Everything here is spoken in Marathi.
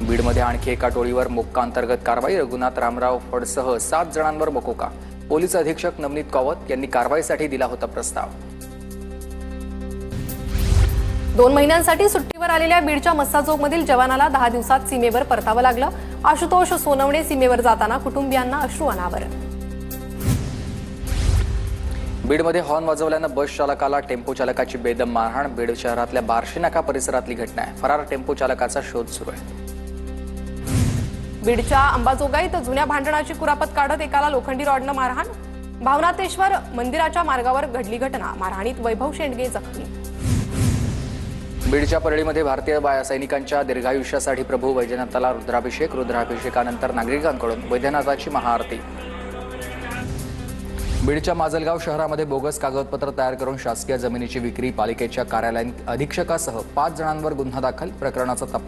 बीडमध्ये आणखी एका टोळीवर मोक्का अंतर्गत कारवाई. रघुनाथ रामराव फडसह 7 जणांवर मोकोका. पोलीस अधीक्षक नवनीत कावत यांनी कारवाईसाठी दिला होता प्रस्ताव. 2 महिन्यांसाठी सुट्टीवर आलेल्या बीडच्या मस्साजोगमधील जवानाला 10 दिवसात सीमेवर परतावं लागलं. आशुतोष सोनवणे सीमेवर जाताना कुटुंबियांना अश्रू अनावर. बीडमध्ये हॉर्न वाजवल्यानं बस चालकाला टेम्पो चालकाची बेदम मारहाण. बीड शहरातल्या बार्शी नाका परिसरातली घटना आहे. फरार टेम्पो चालकाचा शोध सुरू आहे. बीडच्या अंबाजोगाईत जुन्या भांडणाची कुरापत काढत एकाला लोखंडी रॉडनं मारहाण. भावनाथेश्वर मंदिराच्या मार्गावर घडली घटना. मारहाणीत वैभव शेंडगे जखमी. बीडच्या परळीमध्ये भारतीय सैनिकांच्या दीर्घायुष्यासाठी प्रभू वैद्यनाथाला रुद्राभिषेक. रुद्राभिषेकानंतर नागरिकांकडून वैद्यनाथाची महाआरती. बीडच्या माजलगाव शहरामध्ये बोगस कागदपत्र तयार करून शासकीय जमिनीची विक्री. पालिकेच्या कार्यालयीन अधीक्षकासह 5 जणांवर गुन्हा दाखल. प्रकरणाचा तपास